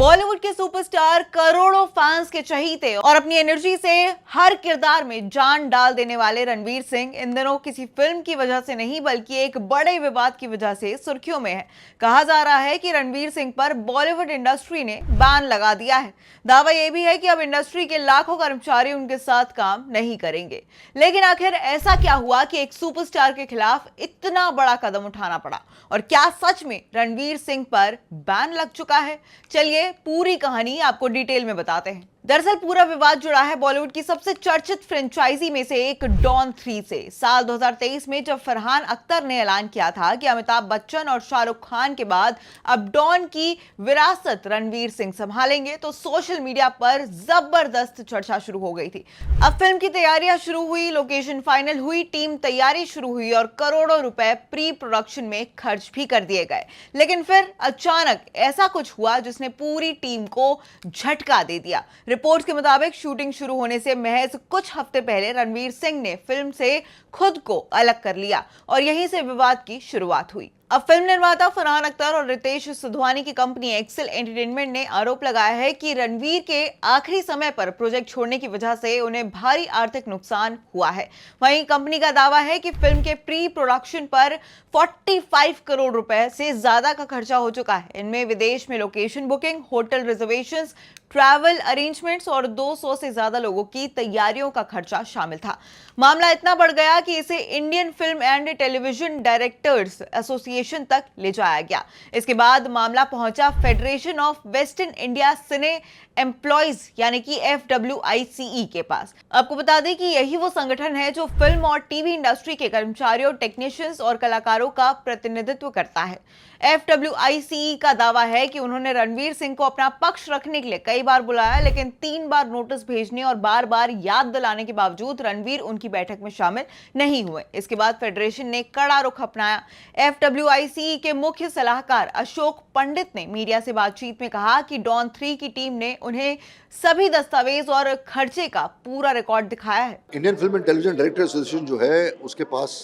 बॉलीवुड के सुपरस्टार, करोड़ों फैंस के चहीते और अपनी एनर्जी से हर किरदार में जान डाल देने वाले रणवीर सिंह इन दिनों किसी फिल्म की वजह से नहीं बल्कि एक बड़े विवाद की वजह से सुर्खियों में है। कहा जा रहा है कि रणवीर सिंह पर बॉलीवुड इंडस्ट्री ने बैन लगा दिया है। दावा यह भी है कि अब इंडस्ट्री के लाखों कर्मचारी उनके साथ काम नहीं करेंगे। लेकिन आखिर ऐसा क्या हुआ कि एक सुपरस्टार के खिलाफ इतना बड़ा कदम उठाना पड़ा, और क्या सच में रणवीर सिंह पर बैन लग चुका है? चलिए पूरी कहानी आपको डिटेल में बताते हैं। दरअसल पूरा विवाद जुड़ा है बॉलीवुड की सबसे चर्चित फ्रेंचाइजी में से एक डॉन 3 से। साल 2023 में जब फरहान अख्तर ने ऐलान किया था कि अमिताभ बच्चन और शाहरुख खान के बाद अब डॉन की विरासत रणवीर सिंह संभालेंगे, तो सोशल मीडिया पर जबरदस्त चर्चा शुरू हो गई थी। अब फिल्म की तैयारियां शुरू हुई, लोकेशन फाइनल हुई, टीम तैयारी शुरू हुई और करोड़ों रुपए प्री प्रोडक्शन में खर्च भी कर दिए गए। लेकिन फिर अचानक ऐसा कुछ हुआ जिसने पूरी टीम को झटका दे दिया। रिपोर्ट्स के मुताबिक शूटिंग शुरू होने से महज कुछ हफ्ते पहले रणवीर सिंह ने फिल्म से खुद को अलग कर लिया और यहीं से विवाद की शुरुआत हुई। अब फिल्म निर्माता फरहान अख्तर और रितेश सिधवानी की कंपनी एक्सेल एंटरटेनमेंट ने आरोप लगाया है कि रणवीर के आखिरी समय पर प्रोजेक्ट छोड़ने की वजह से उन्हें भारी आर्थिक नुकसान हुआ है। वहीं कंपनी का दावा है कि फिल्म के प्री प्रोडक्शन पर 45 करोड़ रुपए से ज्यादा का खर्चा हो चुका है। इनमें विदेश में location booking, hotel reservations, travel arrangements और 200 से ज्यादा लोगों की तैयारियों का खर्चा शामिल था। मामला इतना बढ़ गया कि इसे Indian film and television directors association तक ले जाया गया। इसके बाद मामला पहुंचा federation of western India cine employees यानी कि FWICE के पास। आपको बता दें कि यही वो संगठन है जो फिल्म और टीवी इंडस्ट्री के कर्मचारियों, टेक्नीशियंस और कलाकारों का प्रतिनिधित्व करता है। FWICE का दावा है कि उन्होंने रणवीर सिंह को अपना पक्ष रखने के लिए कई बार बुलाया, लेकिन 3 बार नोटिस भेजने और बार बार याद दिलाने के बावजूद रणवीर उनकी बैठक में शामिल नहीं हुए। इसके बाद फेडरेशन ने कड़ा रुख अपनाया। FWICE के मुख्य सलाहकार अशोक पंडित ने मीडिया से बातचीत में कहा कि डॉन 3 की टीम ने उन्हें सभी दस्तावेज और खर्चे का पूरा रिकॉर्ड दिखाया है। Indian film and television director association जो है उसके पास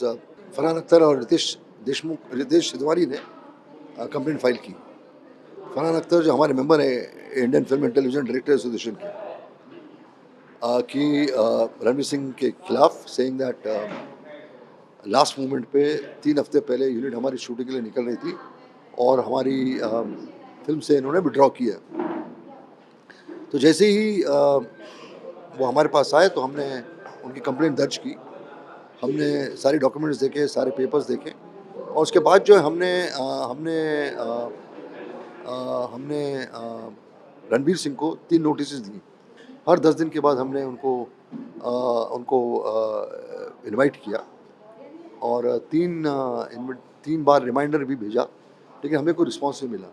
फरहान अख्तर और रितेश सिधवानी ने कंप्लेंट फाइल की। फरहान अख्तर जो हमारे मेंबर है Indian film and television director association की रणवीर सिंह के खिलाफ, सेइंग दैट लास्ट मोमेंट पे 3 हफ्ते पहले यूनिट हमारी शूटिंग के लिए निकल रही थी और हमारी फिल्म से इन्होंने विड्रॉ किया। तो जैसे ही वो हमारे पास आए तो हमने उनकी कंप्लेंट दर्ज की। हमने सारे डॉक्यूमेंट्स देखे, सारे पेपर्स देखे और उसके बाद जो है हमने रणवीर सिंह को 3 नोटिस दी। हर 10 दिन के बाद हमने उनको इनवाइट किया और 3 बार रिमाइंडर भी भेजा, लेकिन हमें कोई रिस्पांस नहीं मिला।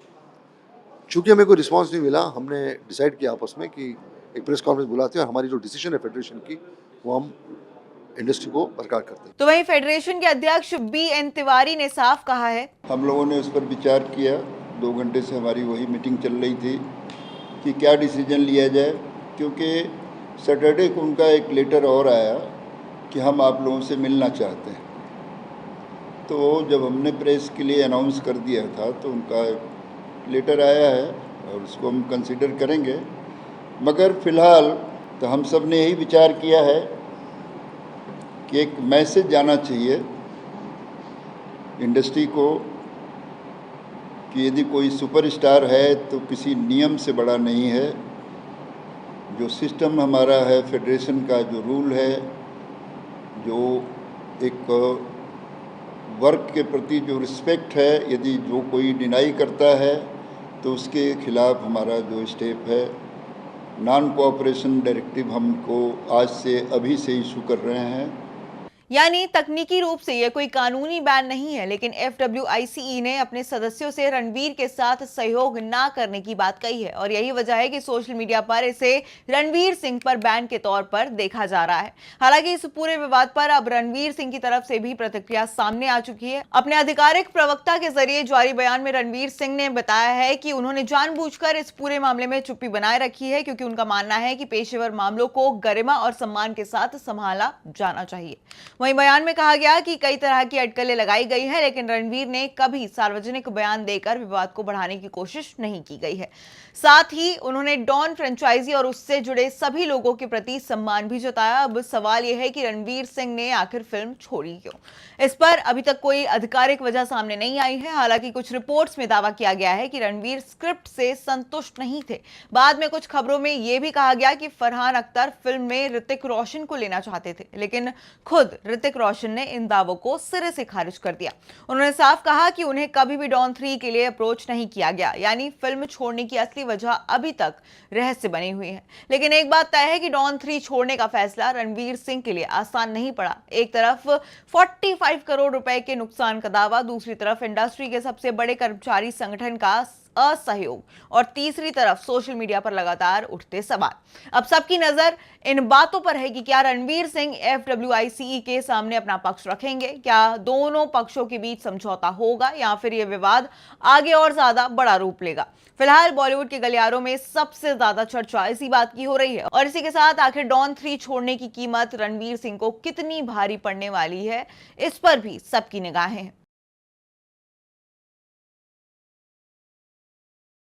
चूँकि हमें कोई रिस्पांस नहीं मिला, हमने डिसाइड किया आपस में कि एक प्रेस कॉन्फ्रेंस बुलाते हैं और हमारी जो डिसीजन है फेडरेशन की वो हम इंडस्ट्री को बरकरार करते हैं। तो वहीं फेडरेशन के अध्यक्ष BN तिवारी ने साफ कहा है, हम लोगों ने उस पर विचार किया। 2 घंटे से हमारी वही मीटिंग चल रही थी कि क्या डिसीजन लिया जाए, क्योंकि सैटरडे को उनका एक लेटर और आया कि हम आप लोगों से मिलना चाहते हैं। तो जब हमने प्रेस के लिए अनाउंस कर दिया था तो उनका लेटर आया है और उसको हम कंसिडर करेंगे। मगर फ़िलहाल तो हम सब ने यही विचार किया है कि एक मैसेज जाना चाहिए इंडस्ट्री को कि यदि कोई सुपरस्टार है तो किसी नियम से बड़ा नहीं है। जो सिस्टम हमारा है, फेडरेशन का जो रूल है, जो एक वर्क के प्रति जो रिस्पेक्ट है, यदि जो कोई डिनाई करता है तो उसके खिलाफ हमारा जो स्टेप है, नॉन कोऑपरेशन डायरेक्टिव हमको आज से अभी से इशू कर रहे हैं। यानी तकनीकी रूप से यह कोई कानूनी बैन नहीं है, लेकिन FWICE ने अपने सदस्यों से रणवीर के साथ सहयोग ना करने की बात कही है और यही वजह है कि सोशल मीडिया पर इसे रणवीर सिंह पर बैन के तौर पर देखा जा रहा है। हालांकि इस पूरे विवाद पर अब रणवीर सिंह की तरफ से भी प्रतिक्रिया सामने आ चुकी है। अपने आधिकारिक प्रवक्ता के जरिए जारी बयान में रणवीर सिंह ने बताया है कि उन्होंने जानबूझकर इस पूरे मामले में चुप्पी बनाए रखी है, क्योंकि उनका मानना है कि पेशेवर मामलों को गरिमा और सम्मान के साथ संभाला जाना चाहिए। वहीं बयान में कहा गया कि कई तरह की अटकलें लगाई गई हैं, लेकिन रणवीर ने कभी सार्वजनिक बयान देकर विवाद को बढ़ाने की कोशिश नहीं की गई है। साथ ही उन्होंने डॉन फ्रेंचाइजी और उससे जुड़े सभी लोगों के प्रति सम्मान भी जताया। अब सवाल यह है कि रणवीर सिंह ने आखिर फिल्म छोड़ी क्यों? इस पर अभी तक कोई आधिकारिक वजह सामने नहीं आई है। हालांकि कुछ रिपोर्ट्स में दावा किया गया है कि रणवीर स्क्रिप्ट से संतुष्ट नहीं थे। बाद में कुछ खबरों में यह भी कहा गया कि फरहान अख्तर फिल्म में ऋतिक रोशन को लेना चाहते थे, लेकिन खुद ऋतिक रोशन ने इन दावों को सिरे से खारिज कर दिया। उन्होंने साफ कहा कि उन्हें कभी भी डॉन 3 के लिए अप्रोच नहीं किया गया, यानी फिल्म छोड़ने की असली वजह अभी तक रहस्य बनी हुई है। लेकिन एक बात तय है कि डॉन 3 छोड़ने का फैसला रणवीर सिंह के लिए आसान नहीं पड़ा। एक तरफ 45 करोड़ रुपए के नुकसान का दावा, दूसरी तरफ इंडस्ट्री के सबसे बड़े कर्मचारी संगठन का असहयोग और तीसरी तरफ सोशल मीडिया पर लगातार उठते सवाल। अब सबकी नजर इन बातों पर है कि क्या रणवीर सिंह FWICE के सामने अपना पक्ष रखेंगे, क्या दोनों पक्षों के बीच समझौता होगा या फिर यह विवाद आगे और ज्यादा बड़ा रूप लेगा। फिलहाल बॉलीवुड के गलियारों में सबसे ज्यादा चर्चा इसी बात की हो रही है। और इसी के साथ आखिर डॉन 3 छोड़ने की कीमत रणवीर सिंह को कितनी भारी पड़ने वाली है, इस पर भी सबकी निगाहें हैं।